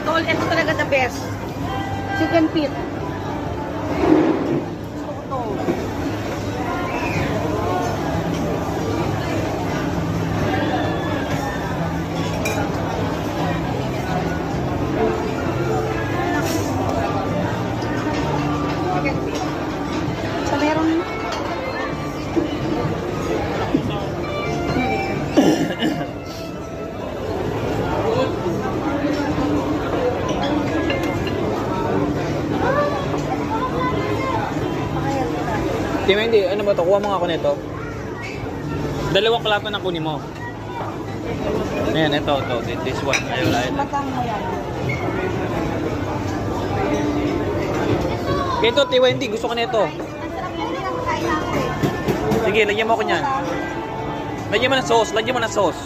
Tol, ito talaga the best. Chicken feet. Gusto ko to. Chicken feet. So, meron Team Wendy, ano ba to? Kuha mo nga ako nito. Dalawang klapa na kunin mo. Ayan, ito. This one. Ayun. matang mo yan. Ito, Team Wendy, gusto ko nito. Ang sarap yan, hindi lang kain ako eh. Sige, lagyan mo ako niyan. Lagyan mo ng sauce.